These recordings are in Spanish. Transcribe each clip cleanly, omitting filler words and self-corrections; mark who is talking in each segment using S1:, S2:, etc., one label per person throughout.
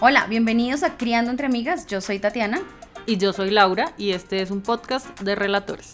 S1: Hola, bienvenidos a Criando entre Amigas. Yo soy Tatiana.
S2: Y yo soy Laura y este es un podcast de relatores.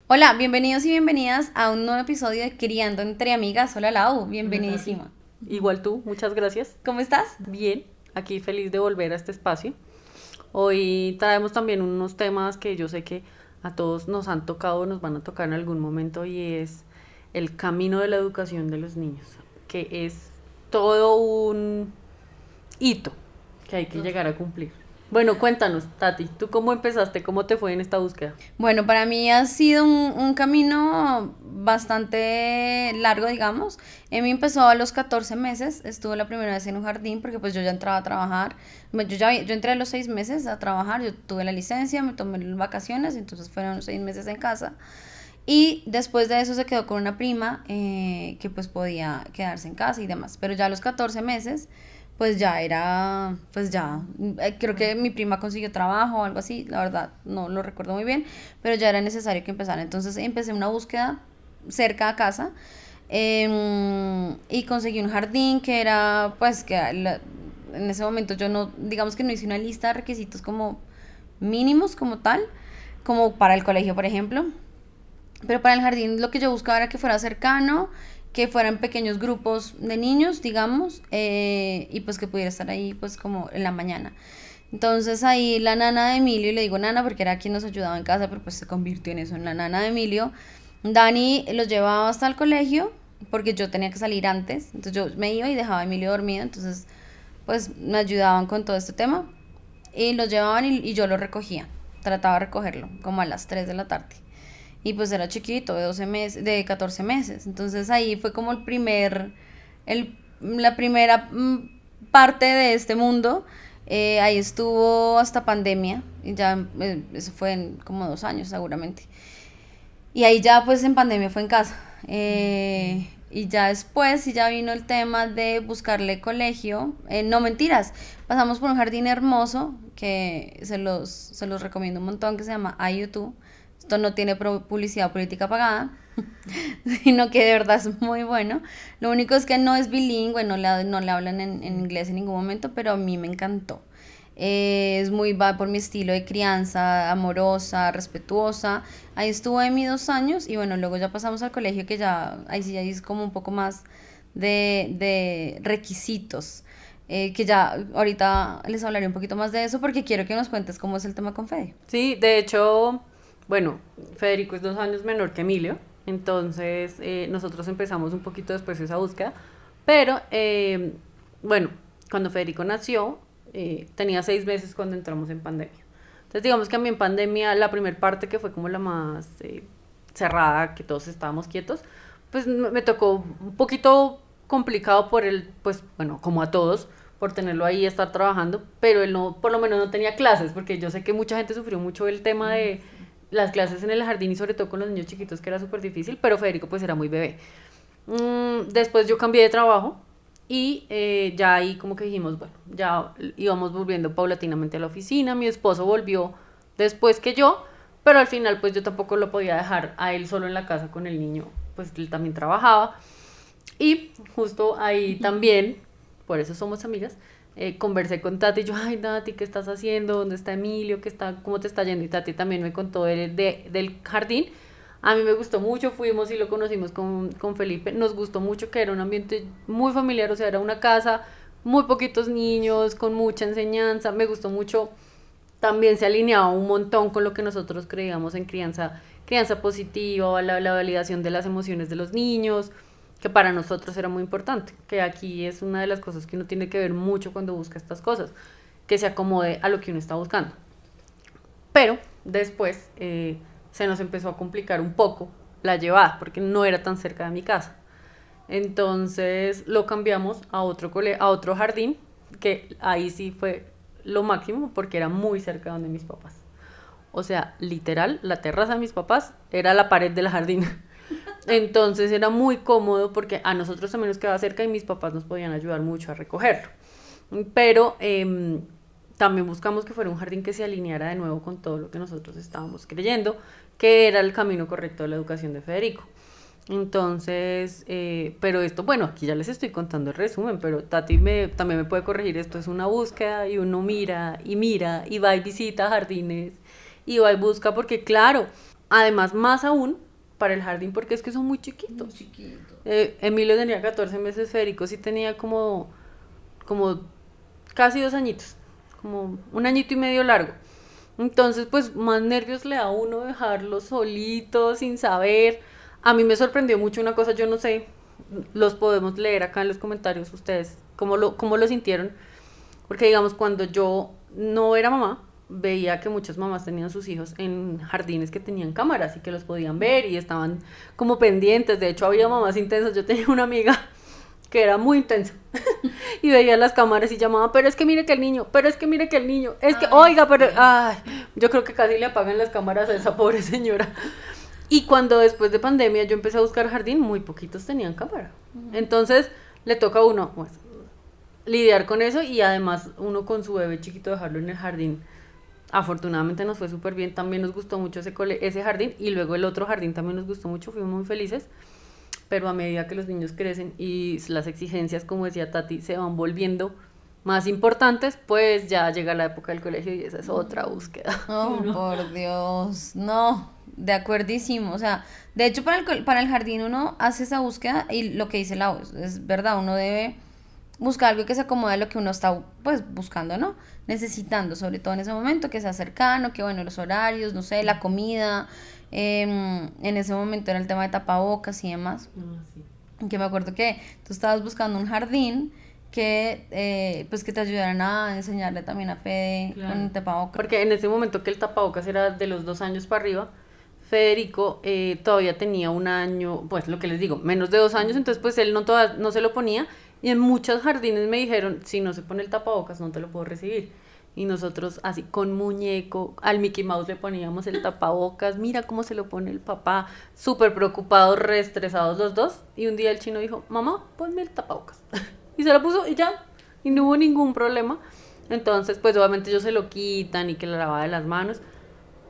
S1: Hola, bienvenidos y bienvenidas a un nuevo episodio de Criando entre Amigas. Hola Lau, bienvenidísima.
S2: Igual tú, muchas gracias.
S1: ¿Cómo estás?
S2: Bien, aquí feliz de volver a este espacio. Hoy traemos también unos temas que yo sé que a todos nos han tocado, nos van a tocar en algún momento, y es el camino de la educación de los niños, que es todo un hito que hay que llegar a cumplir. Bueno, cuéntanos, Tati, ¿tú cómo empezaste? ¿Cómo te fue en esta búsqueda?
S1: Bueno, para mí ha sido un camino bastante largo, digamos. Mí empezó a los 14 meses, estuve la primera vez en un jardín porque pues yo ya entraba a trabajar. Yo entré a los 6 meses a trabajar, yo tuve la licencia, me tomé las vacaciones, entonces fueron 6 meses en casa. Y después de eso se quedó con una prima que pues podía quedarse en casa y demás. Pero ya a los 14 meses, pues ya era, pues ya, creo que mi prima consiguió trabajo o algo así, la verdad no lo recuerdo muy bien, pero ya era necesario que empezara. Entonces empecé una búsqueda cerca a casa y conseguí un jardín que era, pues en ese momento yo no, digamos que no hice una lista de requisitos como mínimos como tal, como para el colegio, por ejemplo. Pero para el jardín lo que yo buscaba era que fuera cercano, que fueran pequeños grupos de niños, digamos, y pues que pudiera estar ahí pues como en la mañana. Entonces ahí la nana de Emilio, y le digo nana porque era quien nos ayudaba en casa, pero pues se convirtió en eso, en la nana de Emilio. Dani los llevaba hasta el colegio porque yo tenía que salir antes, entonces yo me iba y dejaba a Emilio dormido, entonces pues me ayudaban con todo este tema y los llevaban y yo los recogía, trataba de recogerlo como a las 3 de la tarde y pues era chiquito, de 12 meses, de 14 meses. Entonces ahí fue como la primera parte de este mundo. Ahí estuvo hasta pandemia, y ya eso fue en como 2 años seguramente. Y ahí ya pues en pandemia fue en casa. Y ya después sí ya vino el tema de buscarle colegio. No mentiras, pasamos por un jardín hermoso que se los recomiendo un montón, que se llama iUtube. Esto no tiene publicidad política pagada, sino que de verdad es muy bueno. Lo único es que no es bilingüe, no le hablan en inglés en ningún momento, pero a mí me encantó. Va por mi estilo de crianza, amorosa, respetuosa. Ahí estuvo Emi 2 años y bueno, luego ya pasamos al colegio que ya, ahí sí ya es como un poco más de requisitos. Que ya ahorita les hablaré un poquito más de eso porque quiero que nos cuentes cómo es el tema con Fede.
S2: Sí, de hecho, bueno, Federico es 2 años menor que Emilio, entonces nosotros empezamos un poquito después esa búsqueda, pero bueno, cuando Federico nació, tenía 6 meses cuando entramos en pandemia. Entonces digamos que a mí en pandemia la primera parte, que fue como la más cerrada, que todos estábamos quietos, pues me tocó un poquito complicado por el, pues bueno, como a todos, por tenerlo ahí y estar trabajando, pero él no, por lo menos no tenía clases, porque yo sé que mucha gente sufrió mucho el tema de las clases en el jardín y sobre todo con los niños chiquitos, que era súper difícil, pero Federico pues era muy bebé. Después yo cambié de trabajo y ya ahí como que dijimos, bueno, ya íbamos volviendo paulatinamente a la oficina, mi esposo volvió después que yo, pero al final pues yo tampoco lo podía dejar a él solo en la casa con el niño, pues él también trabajaba. Y justo ahí también, por eso somos amigas, conversé con Tati y yo, ay Tati, ¿qué estás haciendo? ¿Dónde está Emilio? ¿Cómo te está yendo? Y Tati también me contó del jardín. A mí me gustó mucho, fuimos y lo conocimos con Felipe, nos gustó mucho, que era un ambiente muy familiar, o sea, era una casa, muy poquitos niños, con mucha enseñanza, me gustó mucho, también se alineaba un montón con lo que nosotros creíamos en crianza positiva, la validación de las emociones de los niños, que para nosotros era muy importante, que aquí es una de las cosas que uno tiene que ver mucho cuando busca estas cosas, que se acomode a lo que uno está buscando. Pero después se nos empezó a complicar un poco la llevada, porque no era tan cerca de mi casa. Entonces lo cambiamos a otro jardín, que ahí sí fue lo máximo, porque era muy cerca de donde mis papás. O sea, literal, la terraza de mis papás era la pared del jardín. Entonces era muy cómodo porque a nosotros también nos quedaba cerca y mis papás nos podían ayudar mucho a recogerlo. Pero también buscamos que fuera un jardín que se alineara de nuevo con todo lo que nosotros estábamos creyendo que era el camino correcto de la educación de Federico. Entonces, pero esto, bueno, aquí ya les estoy contando el resumen, pero también me puede corregir, esto es una búsqueda y uno mira y va y visita jardines y va y busca porque claro, además más aún para el jardín porque es que son muy chiquitos.
S1: Muy chiquito.
S2: Emilio tenía 14 meses, Federico sí tenía como casi 2 añitos, como un añito y medio largo. Entonces, pues más nervios le da a uno dejarlo solito, sin saber. A mí me sorprendió mucho una cosa, yo no sé, los podemos leer acá en los comentarios ustedes, cómo lo sintieron. Porque digamos, cuando yo no era mamá, veía que muchas mamás tenían sus hijos en jardines que tenían cámaras y que los podían ver y estaban como pendientes. De hecho, había mamás intensas. Yo tenía una amiga que era muy intensa y veía las cámaras y llamaba, pero es que mire que el niño, pero es que mire que el niño, es que, oiga, pero, ay, yo creo que casi le apagan las cámaras a esa pobre señora. Y cuando después de pandemia yo empecé a buscar jardín, muy poquitos tenían cámara. Entonces le toca a uno pues, lidiar con eso y además uno con su bebé chiquito dejarlo en el jardín. Afortunadamente nos fue súper bien, también nos gustó mucho ese jardín y luego el otro jardín también nos gustó mucho, fuimos muy felices, pero a medida que los niños crecen y las exigencias, como decía Tati, se van volviendo más importantes, pues ya llega la época del colegio y esa es otra búsqueda.
S1: Oh, por Dios, no, de acuerdísimo, o sea, de hecho para el jardín uno hace esa búsqueda y lo que dice la voz, es verdad, uno debe buscar algo que se acomode a lo que uno está pues buscando, ¿no? Necesitando, sobre todo en ese momento, que sea cercano, que bueno, los horarios, no sé, la comida, en ese momento era el tema de tapabocas y demás, que me acuerdo que tú estabas buscando un jardín que pues que te ayudaran a enseñarle también a Fede con el tapabocas.
S2: Porque en ese momento que el tapabocas era de los 2 años para arriba, Federico todavía tenía un año, pues lo que les digo, menos de 2 años, entonces pues él no se lo ponía y en muchos jardines me dijeron, si no se pone el tapabocas no te lo puedo recibir. Y nosotros así con muñeco, al Mickey Mouse le poníamos el tapabocas, mira cómo se lo pone el papá, súper preocupados, re estresados los dos. Y un día el chino dijo, mamá, ponme el tapabocas. Y se lo puso y ya, y no hubo ningún problema. Entonces, pues obviamente ellos se lo quitan y que la lavada de las manos.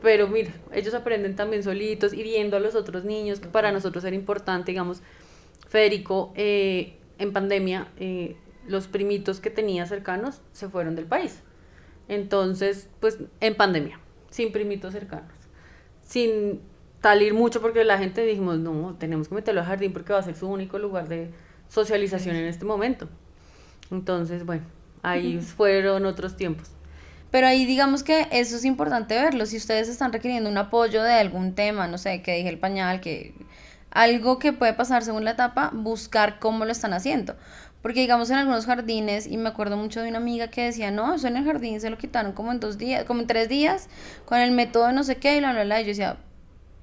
S2: Pero mira, ellos aprenden también solitos y viendo a los otros niños, que para nosotros era importante, digamos, Federico, en pandemia, los primitos que tenía cercanos se fueron del país. Entonces, pues en pandemia, sin primitos cercanos, sin salir mucho porque la gente dijimos, no, tenemos que meterlo al jardín porque va a ser su único lugar de socialización en este momento. Entonces, bueno, ahí fueron otros tiempos.
S1: Pero ahí digamos que eso es importante verlo. Si ustedes están requiriendo un apoyo de algún tema, no sé, que dije el pañal, que algo que puede pasar según la etapa, buscar cómo lo están haciendo. Porque digamos en algunos jardines, y me acuerdo mucho de una amiga que decía, no, eso en el jardín se lo quitaron como en 2 días, como en 3 días, con el método de no sé qué, y bla, bla, bla. Y yo decía,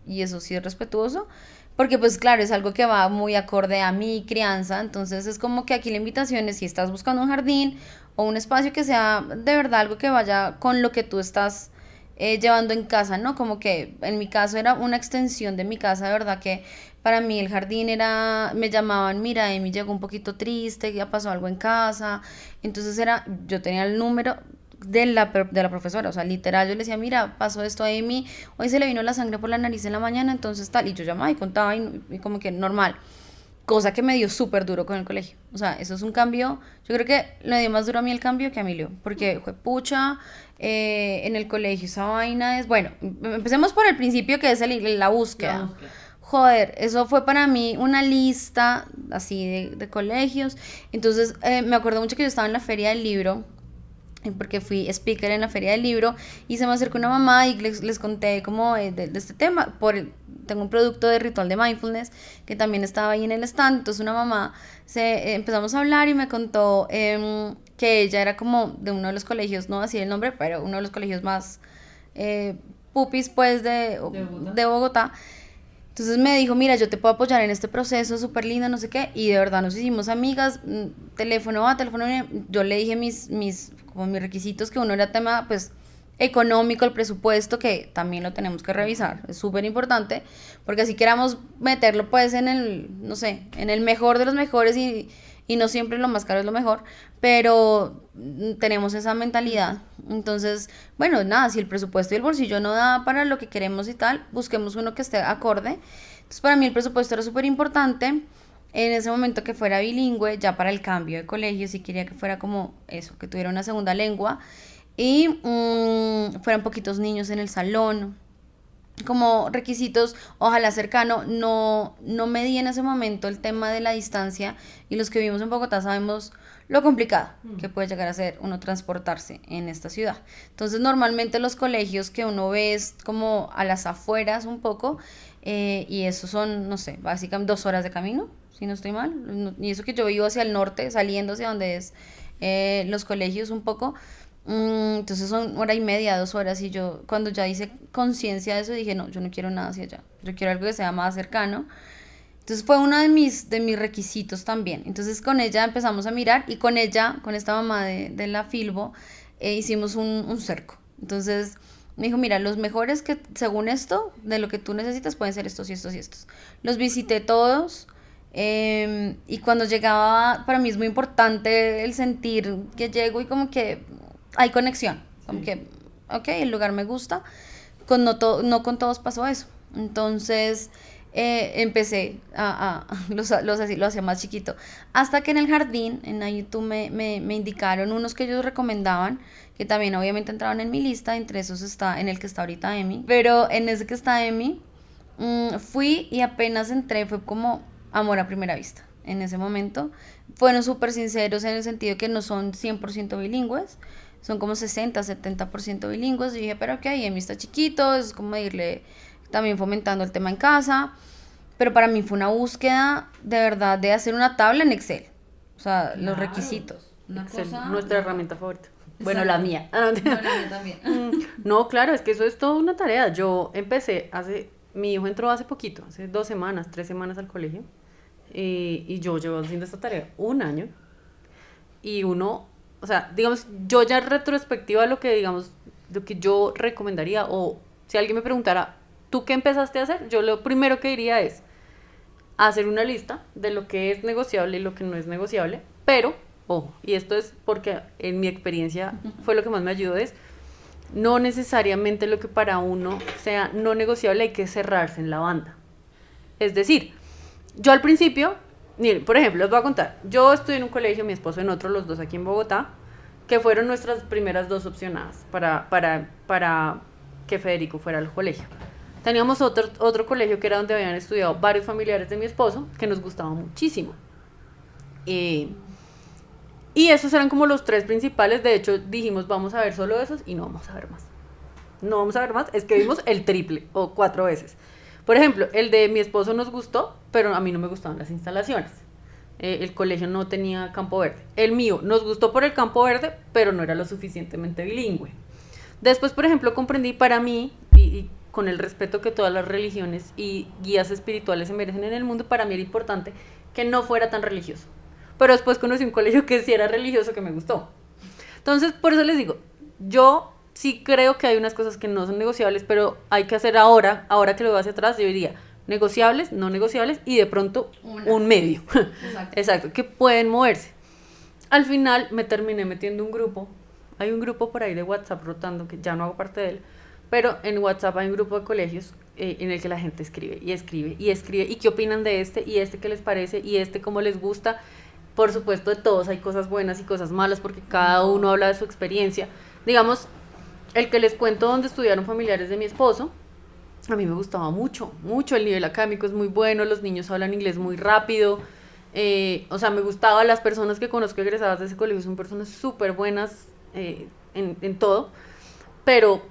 S1: y eso sí es respetuoso, porque pues claro, es algo que va muy acorde a mi crianza, entonces es como que aquí la invitación es si estás buscando un jardín o un espacio que sea de verdad algo que vaya con lo que tú estás llevando en casa, ¿no? Como que en mi caso era una extensión de mi casa, de verdad que para mí el jardín era, me llamaban, mira, Emi llegó un poquito triste, ya pasó algo en casa, entonces era, yo tenía el número de la profesora, o sea, literal, yo le decía, mira, pasó esto a Emi, hoy se le vino la sangre por la nariz en la mañana, entonces tal, y yo llamaba y contaba y como que normal, cosa que me dio súper duro con el colegio, o sea, eso es un cambio, yo creo que le dio más duro a mí el cambio que a Emilio, porque fue pucha, en el colegio esa vaina es, bueno, empecemos por el principio que es la búsqueda. Joder, eso fue para mí una lista así de colegios. Entonces, me acuerdo mucho que yo estaba en la feria del libro, porque fui speaker en la feria del libro, y se me acercó una mamá y les conté como de este tema. Tengo un producto de ritual de mindfulness que también estaba ahí en el stand. Entonces, una mamá, empezamos a hablar y me contó que ella era como de uno de los colegios, no así el nombre, pero uno de los colegios más pupis, pues, de Bogotá. Entonces me dijo, mira, yo te puedo apoyar en este proceso, súper lindo, no sé qué, y de verdad nos hicimos amigas, teléfono a teléfono, yo le dije como mis requisitos, que uno era tema, pues, económico, el presupuesto, que también lo tenemos que revisar, es súper importante, porque así queramos meterlo, pues, no sé, en el mejor de los mejores, y no siempre lo más caro es lo mejor, pero tenemos esa mentalidad. Entonces, bueno, nada, si el presupuesto y el bolsillo no da para lo que queremos y tal, busquemos uno que esté acorde. Entonces para mí el presupuesto era súper importante. En ese momento que fuera bilingüe, ya para el cambio de colegio, sí quería que fuera como eso, que tuviera una segunda lengua y fueran poquitos niños en el salón, como requisitos, ojalá cercano. No me di en ese momento el tema de la distancia, y los que vivimos en Bogotá sabemos lo complicado que puede llegar a ser uno transportarse en esta ciudad. Entonces normalmente los colegios que uno ve es como a las afueras un poco, y eso son, no sé, básicamente 2 horas de camino, si no estoy mal, y eso que yo vivo hacia el norte, saliendo hacia donde es los colegios un poco. Entonces son 1 hora y media, 2 horas, y yo cuando ya hice conciencia de eso dije, no, yo no quiero nada hacia allá, yo quiero algo que sea más cercano. Entonces fue uno de mis requisitos también. Entonces con ella empezamos a mirar, y con ella, con esta mamá de la Filbo, hicimos un cerco. Entonces me dijo, mira, los mejores que según esto, de lo que tú necesitas, pueden ser estos y estos y estos. Los visité todos. Y cuando llegaba, para mí es muy importante el sentir que llego y como que hay conexión, como que, ok, el lugar me gusta. No con todos pasó eso. Entonces empecé lo hacía más chiquito. Hasta que en el jardín, en la YouTube, me indicaron unos que ellos recomendaban, que también obviamente entraban en mi lista. Entre esos está en el que está ahorita Emi. Pero en ese que está Emi, fui, y apenas entré fue como amor a primera vista. En ese momento fueron súper sinceros en el sentido que no son 100% bilingües, son como 60-70% bilingües. Y dije, pero ok, Emi está chiquito, es como irle también fomentando el tema en casa. Pero para mí fue una búsqueda de verdad de hacer una tabla en Excel, o sea, claro, los requisitos.
S2: Excel, nuestra herramienta favorita. Bueno, la mía.
S1: No, la mía también.
S2: No, claro, es que eso es toda una tarea. Yo empecé mi hijo entró hace poquito, hace 3 semanas al colegio, y yo llevo haciendo esta tarea 1 año, y uno, o sea, digamos, yo ya retrospectiva lo que yo recomendaría, o si alguien me preguntara, ¿tú qué empezaste a hacer? Yo lo primero que diría es hacer una lista de lo que es negociable y lo que no es negociable, pero, ojo, y esto es porque en mi experiencia fue lo que más me ayudó, es no necesariamente lo que para uno sea no negociable hay que cerrarse en la banda. Es decir, yo al principio, miren, por ejemplo, les voy a contar, yo estudié en un colegio, mi esposo en otro, los dos aquí en Bogotá, que fueron nuestras primeras dos opcionadas para que Federico fuera al colegio. Teníamos otro colegio que era donde habían estudiado varios familiares de mi esposo, que nos gustaba muchísimo. Y esos eran como los 3 principales. De hecho, dijimos, vamos a ver solo esos y no vamos a ver más. No vamos a ver más, es que vimos el triple o 4 veces. Por ejemplo, el de mi esposo nos gustó, pero a mí no me gustaban las instalaciones. El colegio no tenía campo verde. El mío nos gustó por el campo verde, pero no era lo suficientemente bilingüe. Después, por ejemplo, comprendí para mí, y con el respeto que todas las religiones y guías espirituales se merecen en el mundo, para mí era importante que no fuera tan religioso. Pero después conocí un colegio que sí era religioso, que me gustó. Entonces, por eso les digo, yo sí creo que hay unas cosas que no son negociables, pero hay que hacer ahora que lo veo hacia atrás, yo diría negociables, no negociables, y de pronto un medio. Exacto, que pueden moverse. Al final me terminé metiendo un grupo. Hay un grupo por ahí de WhatsApp rotando, que ya no hago parte de él, pero en WhatsApp hay un grupo de colegios en el que la gente escribe, y escribe, y escribe, y qué opinan de y qué les parece, y cómo les gusta. Por supuesto, de todos hay cosas buenas y cosas malas, porque cada uno habla de su experiencia. Digamos, el que les cuento donde estudiaron familiares de mi esposo, a mí me gustaba mucho, mucho, el nivel académico es muy bueno, los niños hablan inglés muy rápido, o sea, me gustaba, las personas que conozco egresadas de ese colegio son personas súper buenas en todo, pero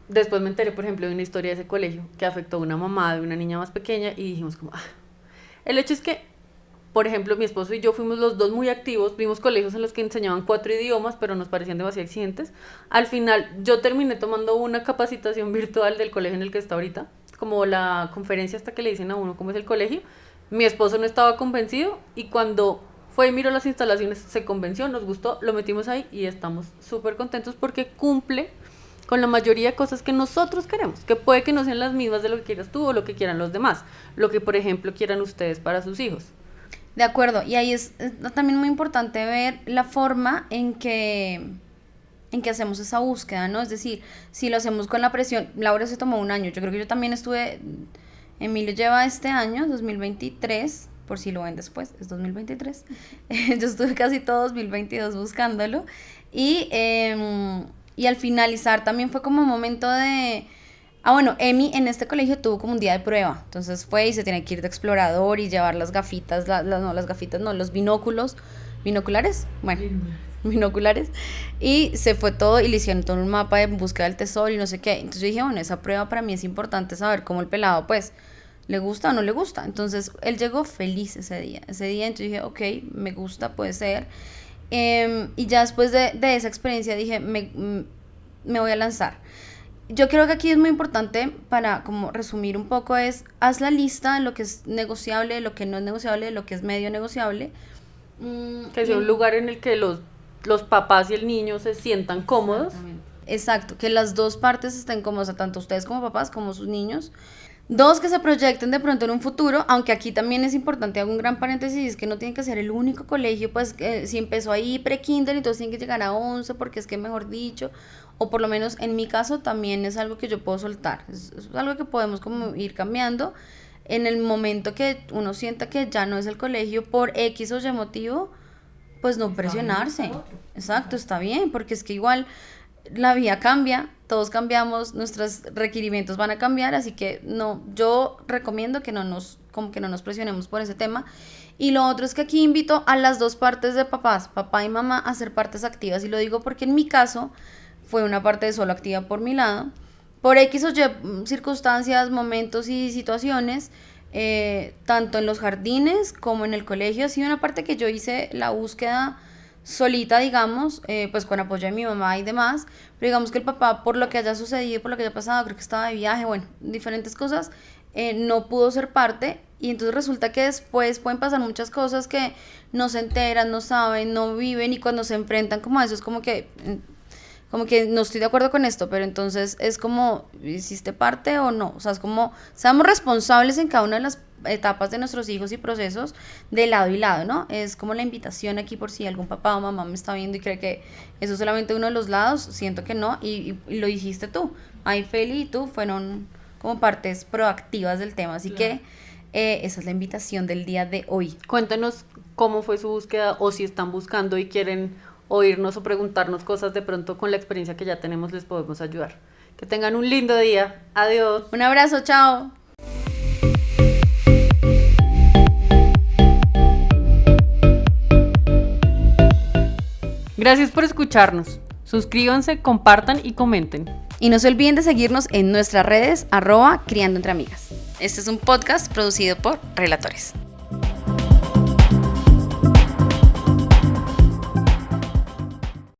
S2: después me enteré, por ejemplo, de una historia de ese colegio que afectó a una mamá de una niña más pequeña, y dijimos como, el hecho es que, por ejemplo, mi esposo y yo fuimos los dos muy activos, vimos colegios en los que enseñaban 4 idiomas, pero nos parecían demasiado exigentes. Al final, yo terminé tomando una capacitación virtual del colegio en el que está ahorita, como la conferencia hasta que le dicen a uno cómo es el colegio. Mi esposo no estaba convencido, y cuando fue y miró las instalaciones, se convenció, nos gustó, lo metimos ahí, y estamos súper contentos porque cumple con la mayoría de cosas que nosotros queremos, que puede que no sean las mismas de lo que quieras tú o lo que quieran los demás, lo que, por ejemplo, quieran ustedes para sus hijos.
S1: De acuerdo, y ahí es también muy importante ver la forma en que hacemos esa búsqueda, ¿no? Es decir, si lo hacemos con la presión, Laura se tomó 1 año, yo creo que yo también estuve Emilio lleva este año, 2023, por si lo ven después, es 2023. Yo estuve casi todo 2022 buscándolo. Y al finalizar también fue como un momento de... bueno, Emi en este colegio tuvo como un día de prueba. Entonces fue y se tiene que ir de explorador y llevar las gafitas, los binóculos. ¿Binoculares? Bueno, binoculares. Y se fue todo y le hicieron todo un mapa de búsqueda del tesoro y no sé qué. Entonces yo dije, bueno, esa prueba para mí es importante saber cómo el pelado, pues, le gusta o no le gusta. Entonces él llegó feliz ese día. Entonces dije, ok, me gusta, puede ser. Y ya después de esa experiencia dije, me voy a lanzar. Yo creo que aquí es muy importante, para como resumir un poco, haz la lista de lo que es negociable, de lo que no es negociable, de lo que es medio negociable.
S2: Que sea un lugar en el que los papás y el niño se sientan cómodos.
S1: Exacto, que las dos partes estén cómodas, tanto ustedes como papás como sus niños. Dos, que se proyecten de pronto en un futuro, aunque aquí también es importante, hago un gran paréntesis, es que no tiene que ser el único colegio, pues si empezó ahí pre-kinder, entonces tiene que llegar a 11, porque es que mejor dicho, o por lo menos en mi caso también es algo que yo puedo soltar, es algo que podemos como ir cambiando en el momento que uno sienta que ya no es el colegio por X o Y motivo, pues no presionarse. Exacto, está bien, porque es que igual la vida cambia, todos cambiamos, nuestros requerimientos van a cambiar, así que no, yo recomiendo que no nos presionemos por ese tema. Y lo otro es que aquí invito a las dos partes de papás, papá y mamá, a ser partes activas, y lo digo porque en mi caso fue una parte de solo activa por mi lado, por X o Y circunstancias, momentos y situaciones, tanto en los jardines como en el colegio. Ha sido una parte que yo hice la búsqueda solita, digamos, pues con apoyo de mi mamá y demás, pero digamos que el papá, por lo que haya sucedido, por lo que haya pasado, creo que estaba de viaje, bueno, diferentes cosas, no pudo ser parte, y entonces resulta que después pueden pasar muchas cosas que no se enteran, no saben, no viven, y cuando se enfrentan como a eso es como que no estoy de acuerdo con esto, pero entonces es como, ¿hiciste parte o no? O sea, es como, seamos responsables en cada una de las etapas de nuestros hijos y procesos, de lado y lado, ¿no? Es como la invitación aquí, por si algún papá o mamá me está viendo y cree que eso es solamente uno de los lados. Siento que no, y lo dijiste tú. Ahí Feli y tú fueron como partes proactivas del tema, así claro. Que esa es la invitación del día de hoy.
S2: Cuéntanos cómo fue su búsqueda, o si están buscando y quieren oírnos o preguntarnos cosas, de pronto con la experiencia que ya tenemos les podemos ayudar. Que tengan un lindo día. Adiós.
S1: Un abrazo, chao.
S2: Gracias por escucharnos. Suscríbanse, compartan y comenten.
S1: Y no se olviden de seguirnos en nuestras redes @criandoentreamigas. Este es un podcast producido por Relatores.